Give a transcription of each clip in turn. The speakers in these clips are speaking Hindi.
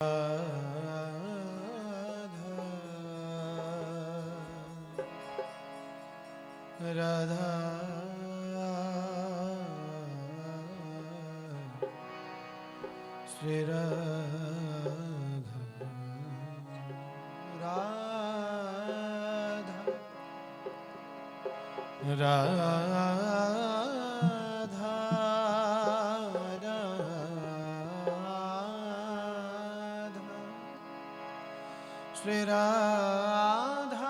Radha Shri Radha Radha Shri Radha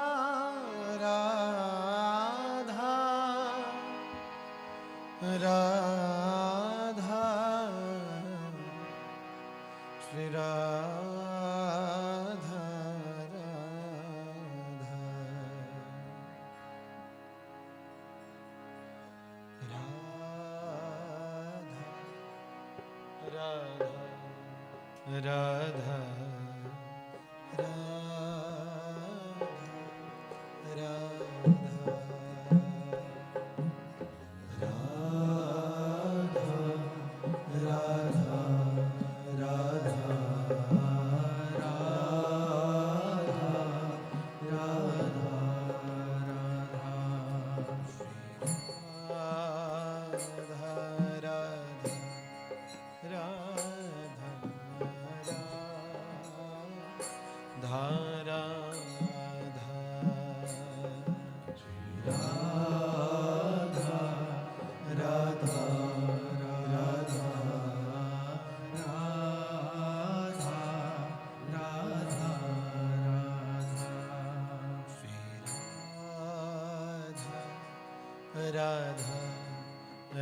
Radha Radha Shri Radha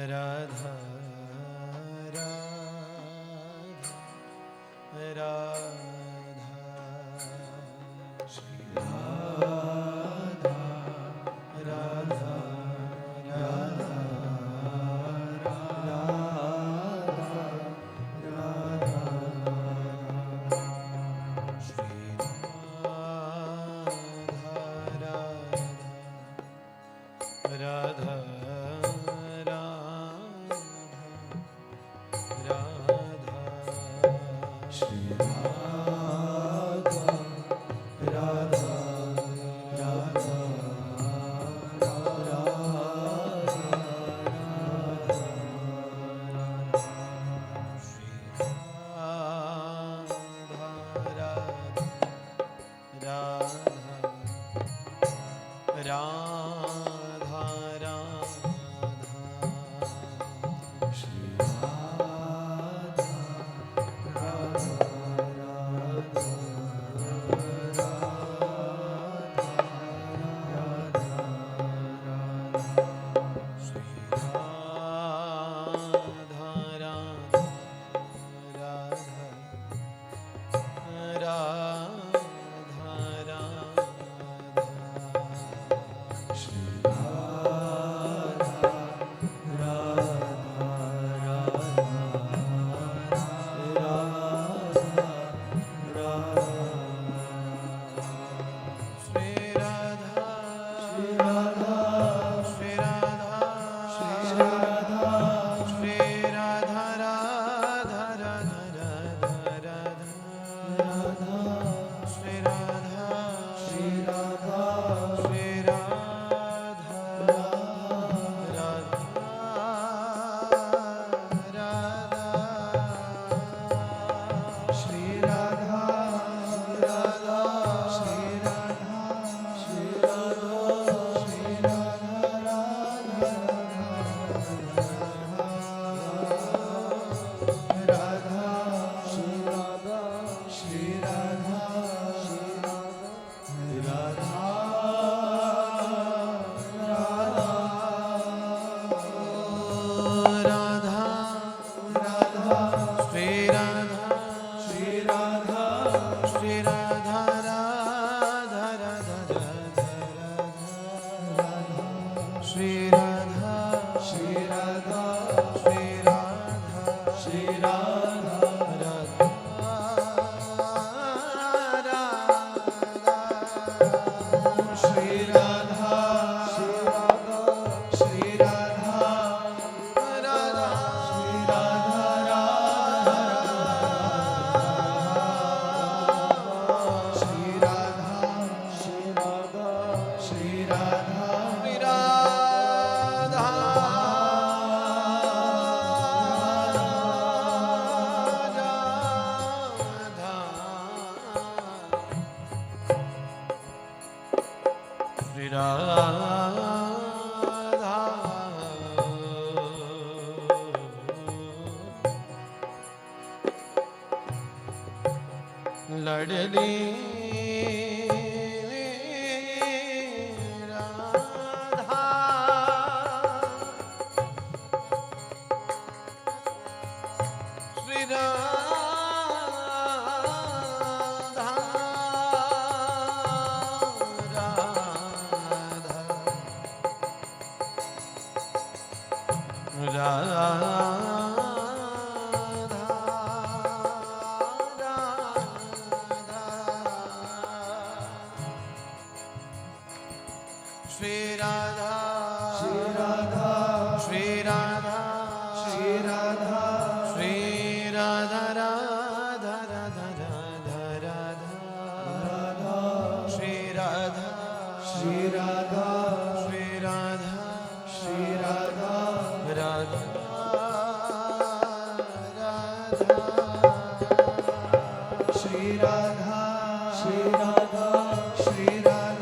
Radha Radha Radha Radha लड़ली Radha Shri Radha Shri Radha, Shri Radha, Shri Radha, Shri Radha, Shri Radha, Radha, Radha, Radha, Radha, Radha, Shri Radha, Shri Radha, Shri Radha, Shri Radha, Radha, Radha, Shri Radha, Shri Radha, Shri Radha.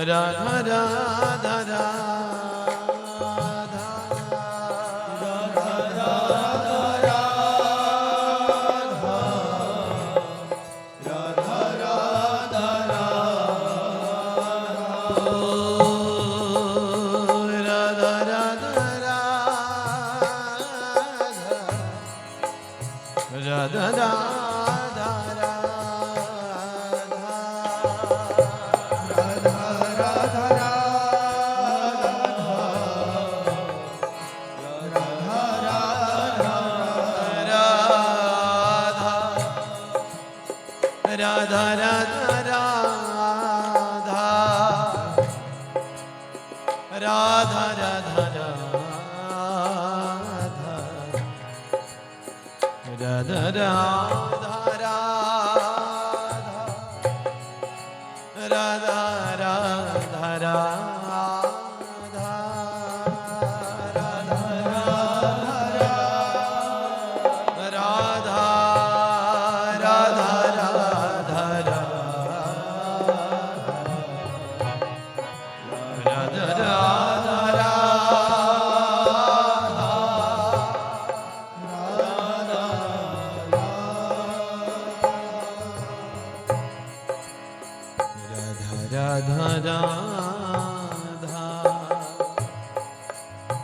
Radha Radha Radha Radha Radha Radha Radha Radha Radha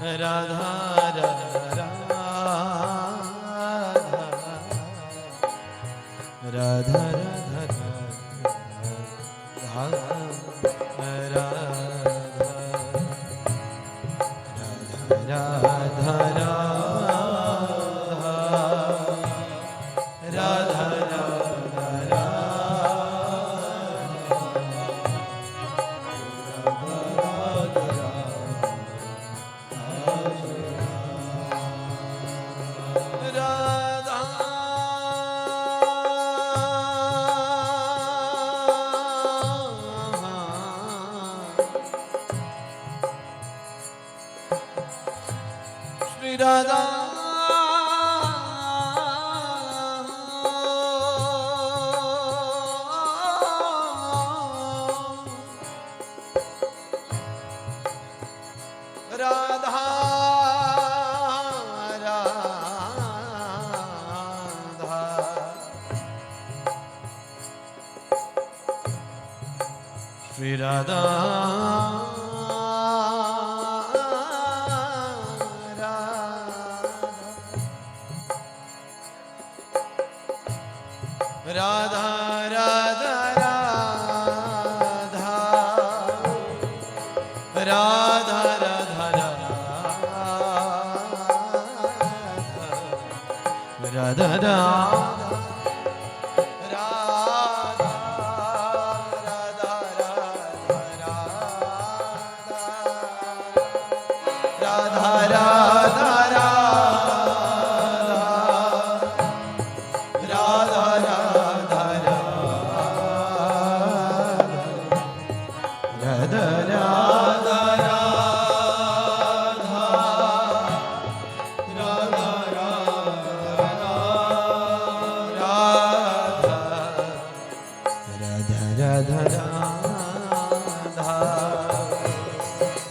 Radha Radha Radha Radha Radha Shri Radha Radha Radha Radha Radha Radha Radha Radha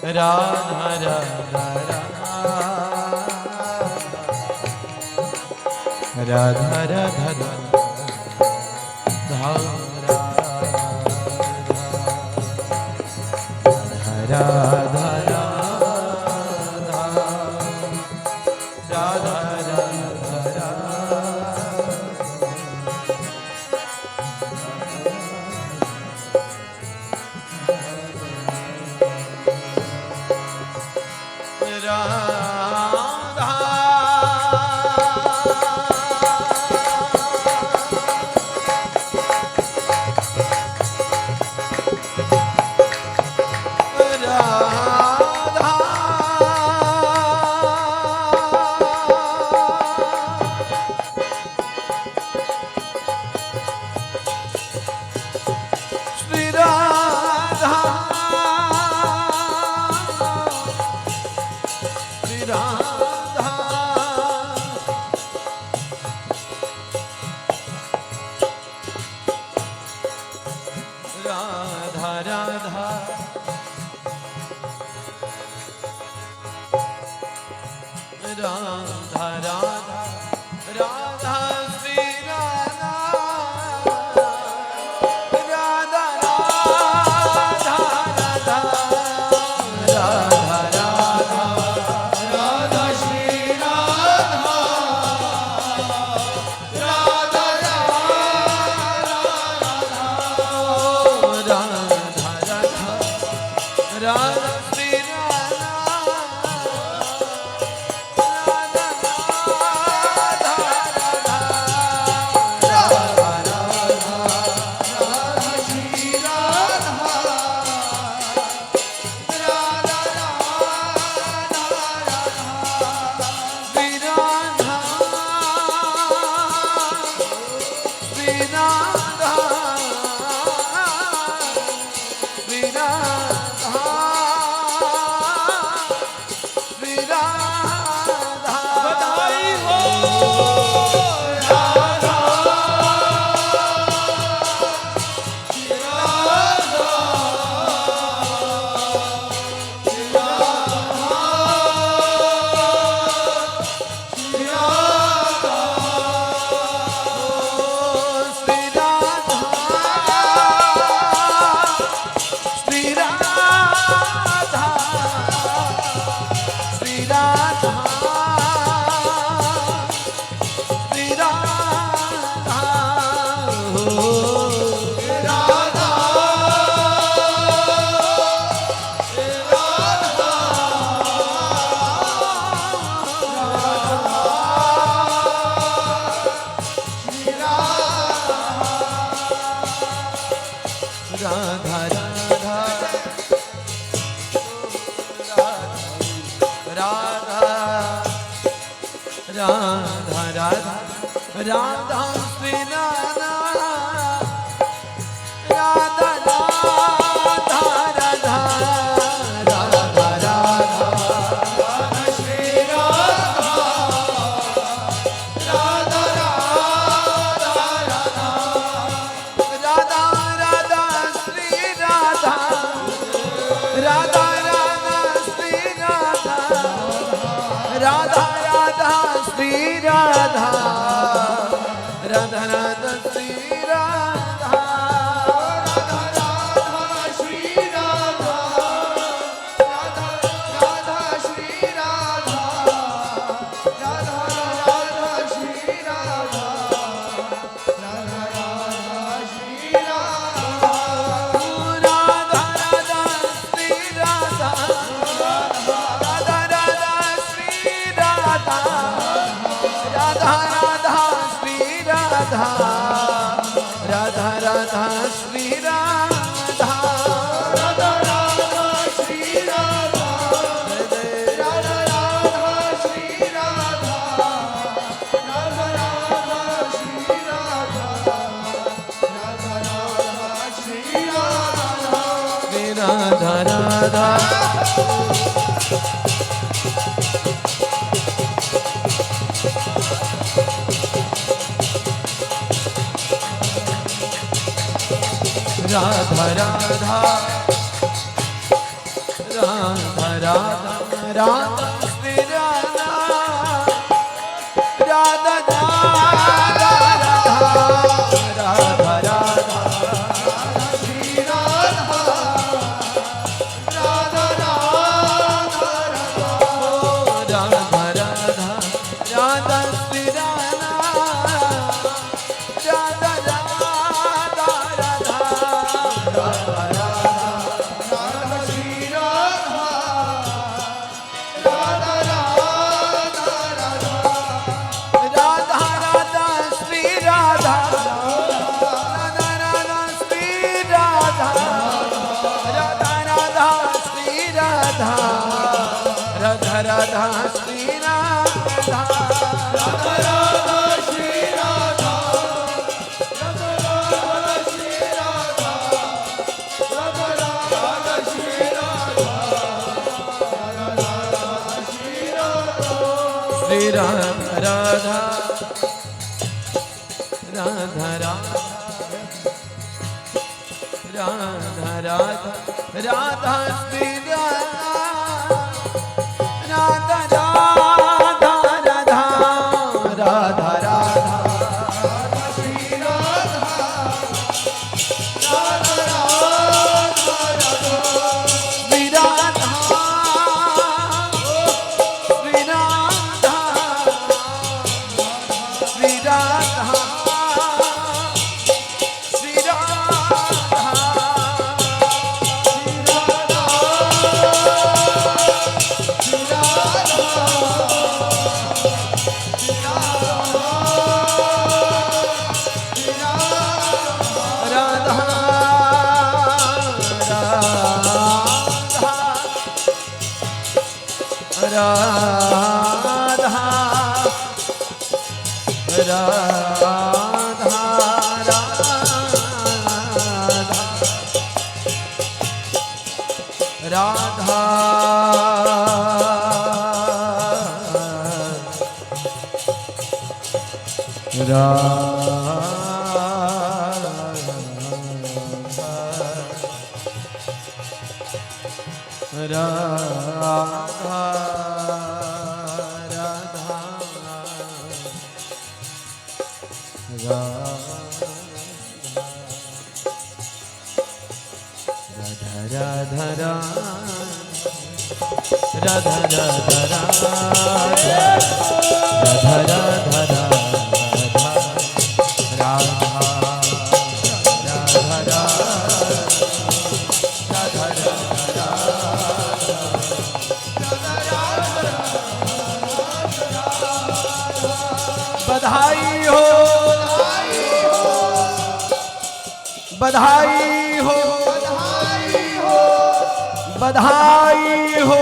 Radha Radha Radha बिना राधा राधा राधा राधा राधा श्री राधा राधा राधा राधा श्री राधा राधा राधा श्री राधा राधा राधा श्री राधा राधा राधा श्री राधा राधा राधा श्री राधा राधा राधा श्री राधा राधा राधा श्री राधा राधा राधा श्री राधा राधा राधा श्री राधा राधा राधा श्री राधा राधा राधा श्री राधा राधा राधा श्री राधा राधा राधा श्री राधा राधा राधा राधा राधा राधा राधा राधा श्री राधा राधा राधा राधा राधा श्री राधा राधा राधा राधा राधा श्री राधा राधा राधा राधा राधा श्री राधा राधा राधा राधा राधा श्री राधा राधा राधा श्री राधा राधा राधा श्री राधा राधा राधा श्री राधा राधा राधा श्री राधा राधा राधा श्री राधा राधा राधा श्री राधा राधा राधा श्री राधा श्री राधा राधा राधा राधा राधा राधा श्री राधा राधा राधा राधा राधा राधा श्री राधा राधा राधा श्री राधा श्री राधा श्री राधा श्री राधा बधाई हो बधाई हो बधाई हो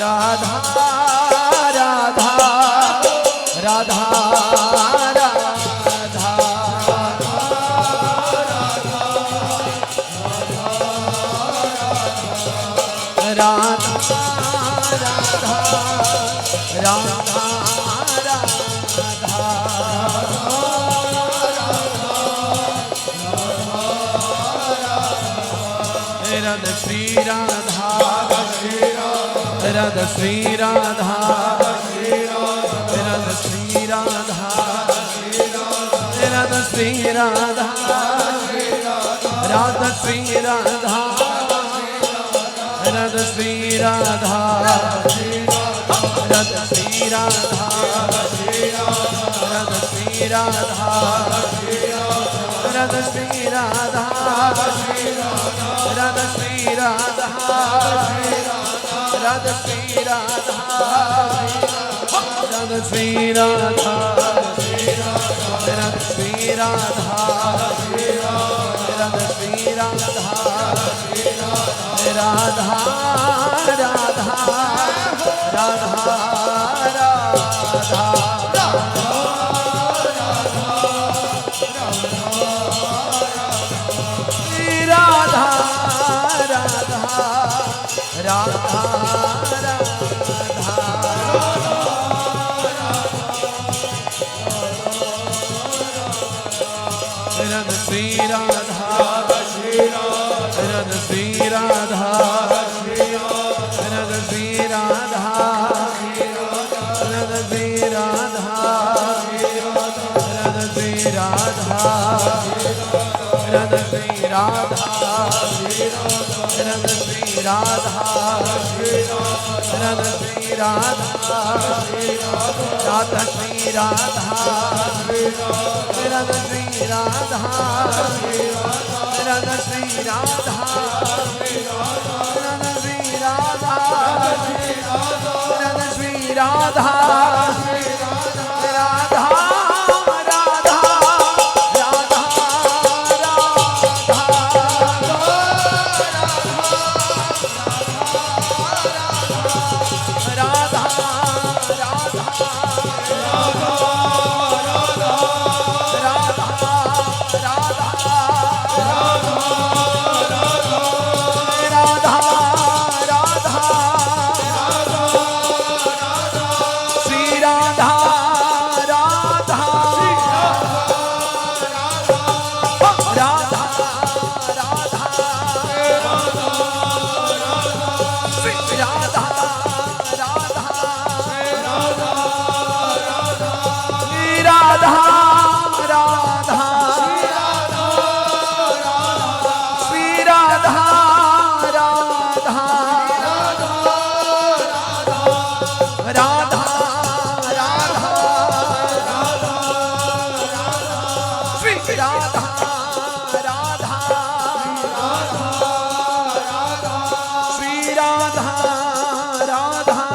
राधा राधा राधा राधा श्री राधा राधा श्री राधा राधा श्री राधा राधा श्री राधा राधा श्री राधा राधा श्री राधा राधा श्री राधा राधा श्री राधा राधा श्री राधा राधा श्री राधा राधा श्री राधा राधा श्री राधा राधा श्री राधा राधा श्री राधा राधा राधा राधा राधा राधा राधा श्री राधा राधा श्री राधा राधा श्री राधा राधा श्री राधा राधा श्री राधा राधा श्री राधा राधा श्री राधा राधा श्री राधा राधा श्री राधा राधा श्री राधा राधा श्री राधा राधा श्री राधा राधा श्री राधा राधा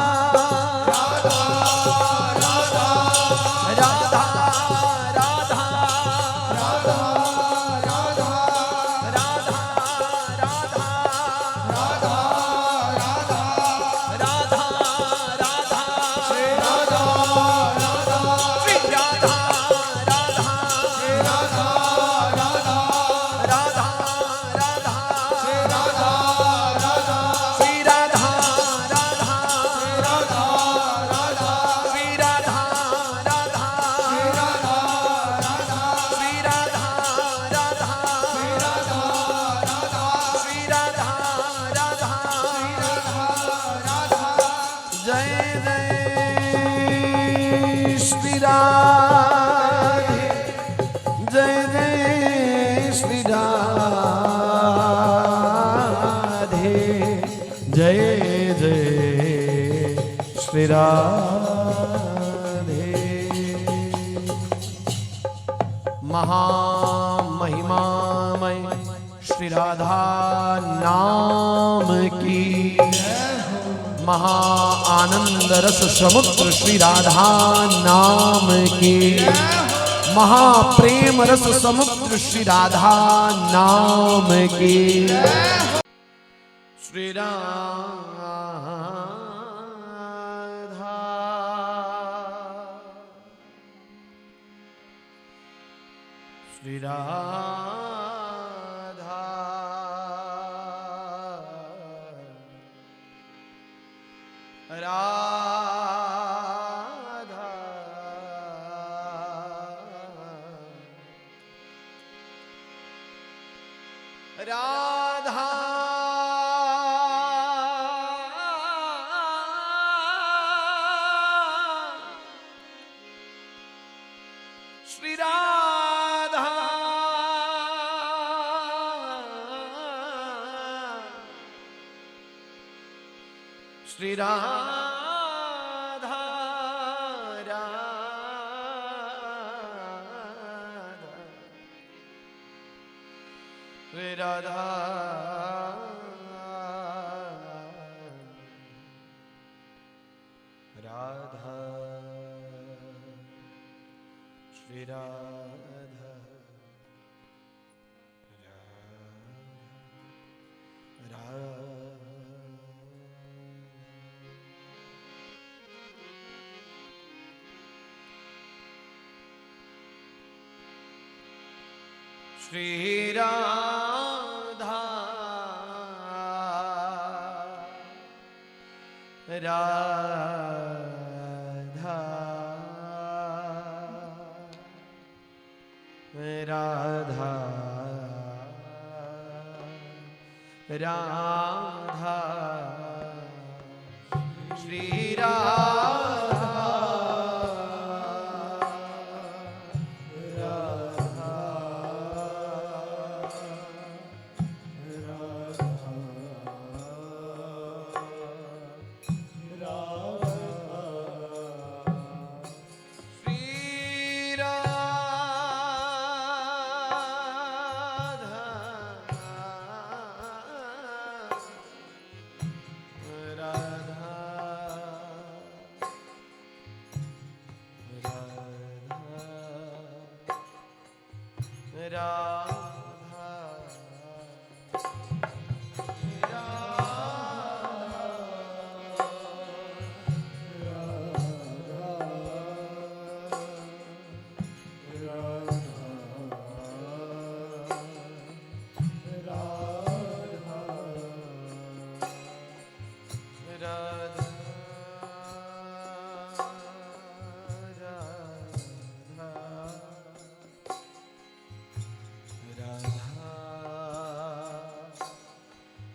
राधे। महामहिमामय श्री राधा नाम की, महा आनंद रस समुद्र श्री राधा नाम की, महाप्रेम रस समुद्र श्री राधा नाम की। श्री श्री राधा राधा राधा श्री राधा राधा राधा श्री राधा श्री राधा राधा राधा राधा श्री राधा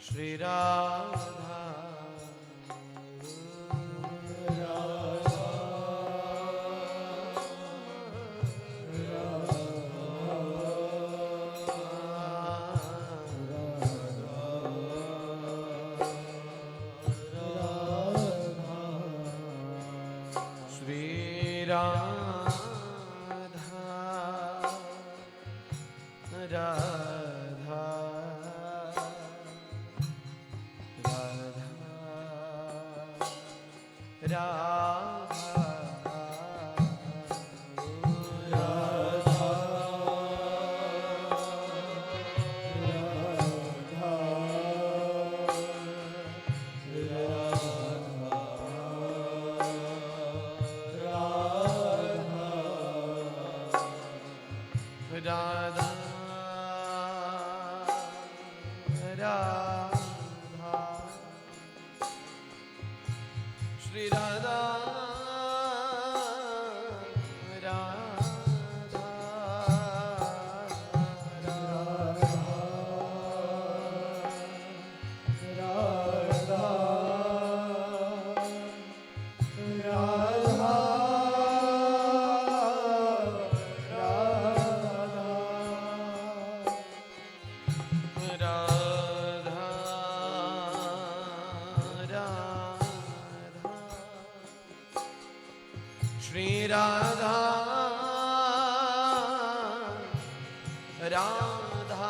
श्री राधा श्री राधा राधा राधा राधा श्री राधा श्री राधा राधा राधा राधा श्री राधा राधा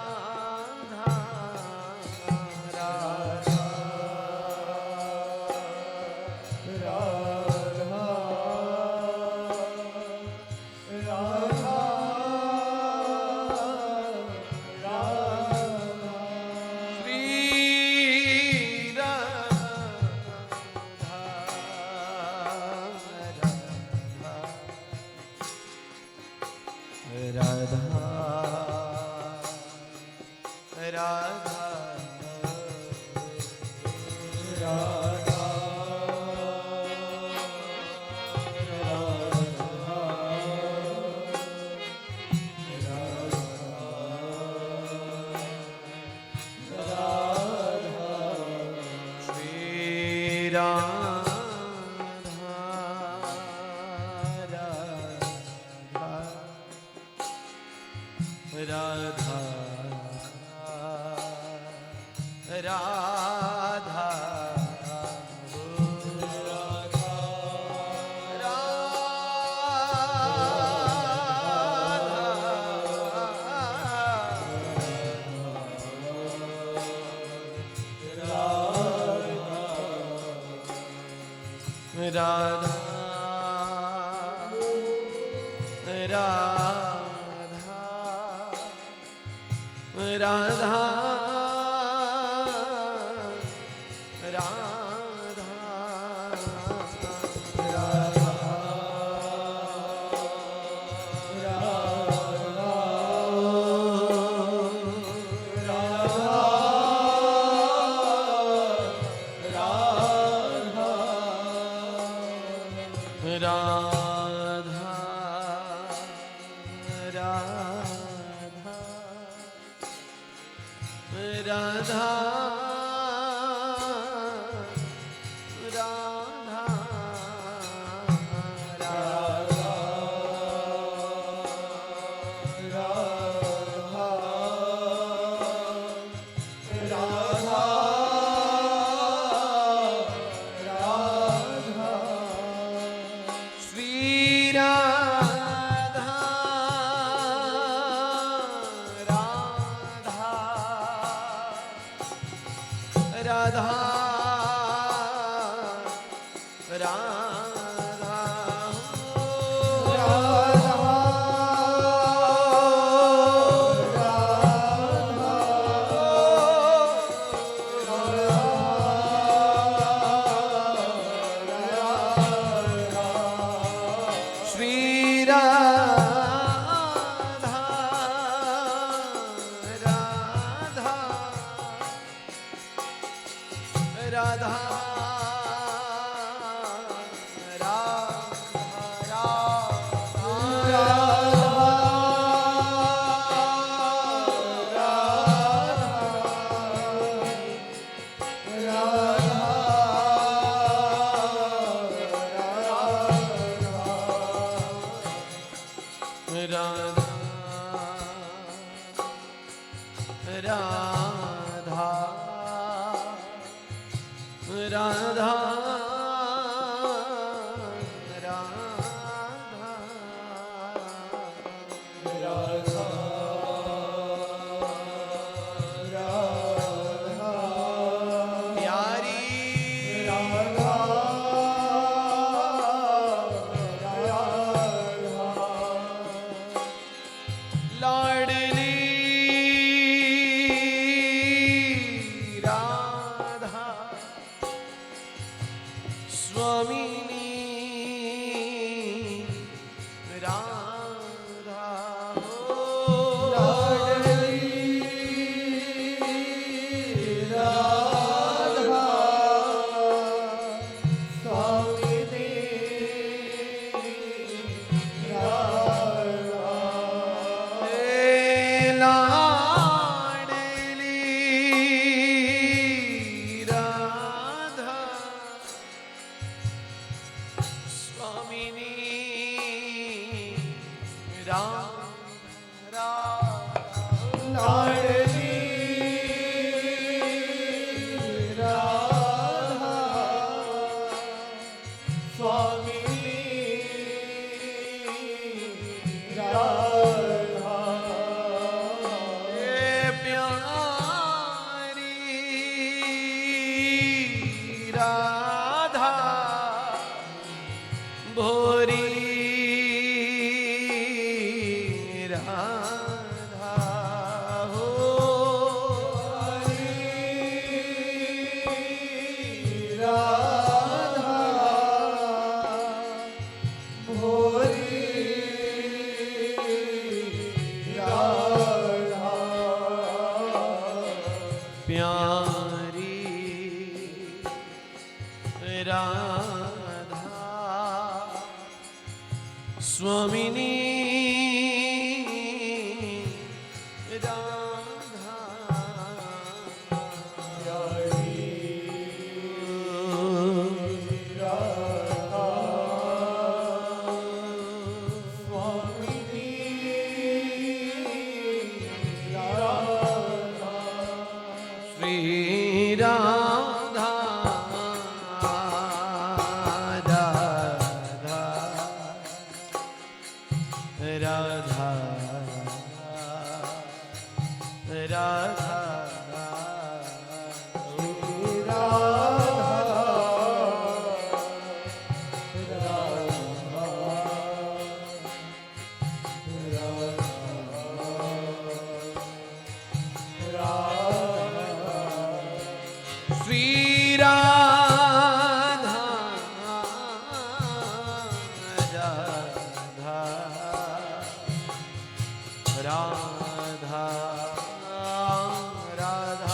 राधा राधा राधा राधा राधा राधा स्वामिनी Radha Radha Radha Shri Radha Radha Radha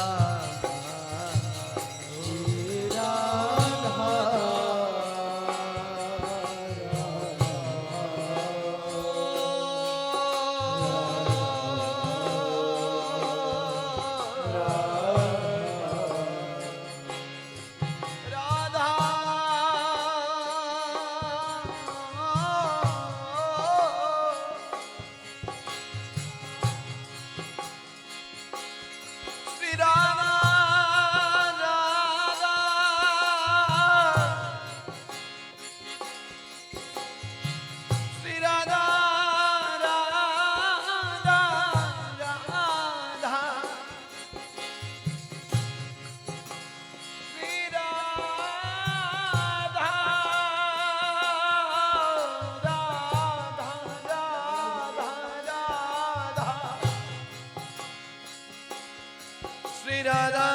Sri Radha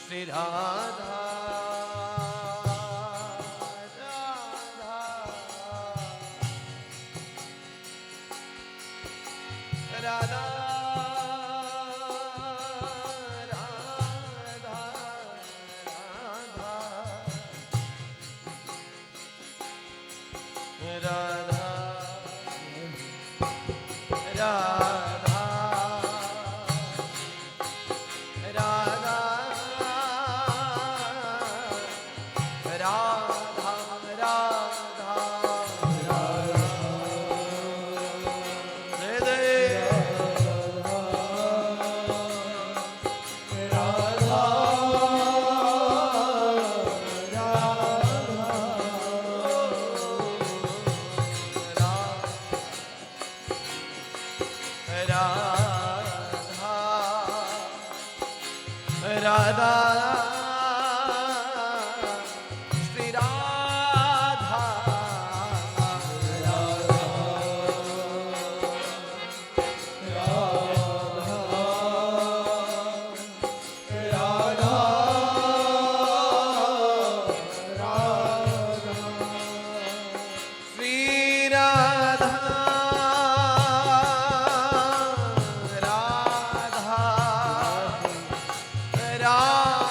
Sri Radha Radha Radha Shri Radha Shri Radha Radha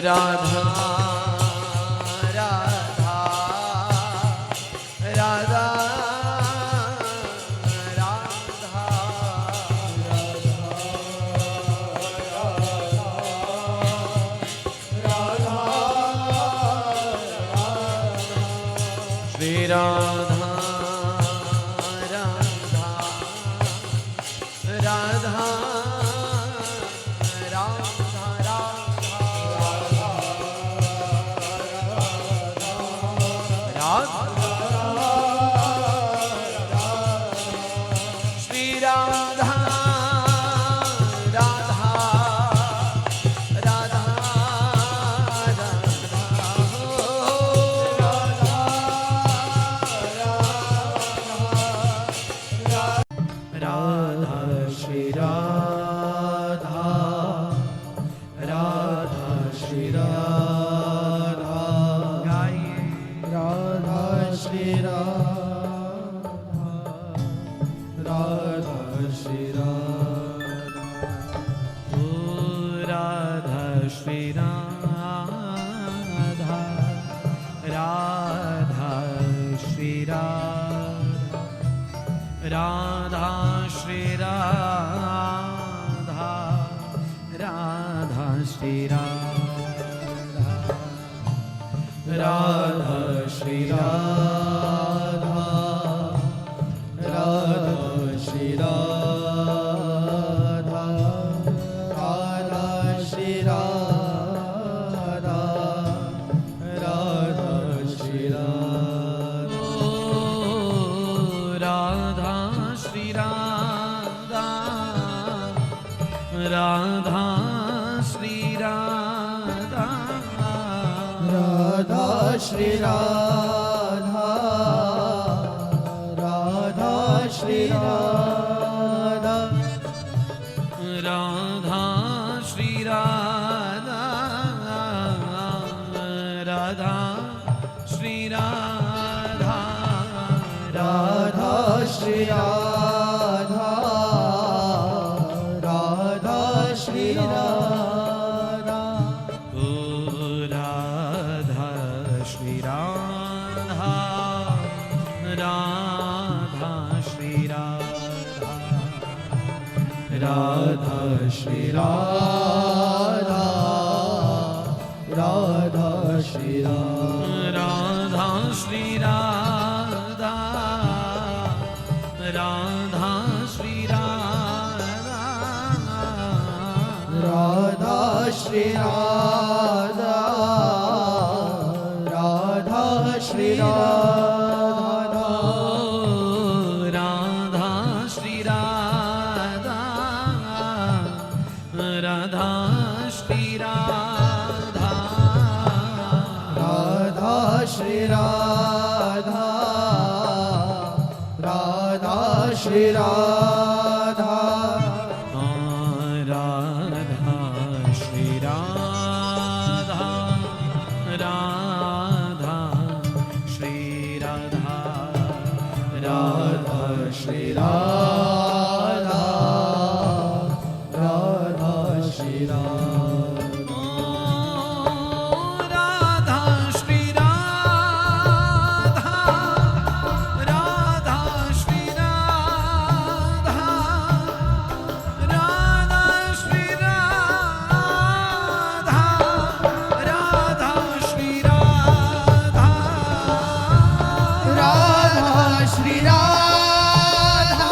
Radha Radha Radha Radha Radha Radha Radha Shri Radha Radha Radha Radha Shri Radha Radha Shri Radha गाइए राधा श्री राधा राधा श्री राधा ओ राधा श्री राधा राधा श्री राधा राधा श्री राधा राधा श्री राधा राधा श्री राधा राधा श्री राधा राधा श्री राधा राधा श्री राधा राधा श्री राधा राधा श्री राधा राधा श्री राधा राधा श्री राधा राधा श्री राधा राधा श्री राधा राधा श्री राधा राधा श्री राधा ओ राधा श्री राधा राधा श्री राधा राधा श्री राधा राधा श्री राधा श्री राधा राधा श्री राधा राधा श्री राधा राधा श्री राधा राधा श्री राधा राधा श्री राधा राधा श्री राधा राधा श्री राधा राधा श्री राधा राधा श्री राधा राधा श्री राधा राधा श्री राधा राधा श्री राधा राधा श्री राधा राधा श्री राधा राधा श्री राधा राधा श्री राधा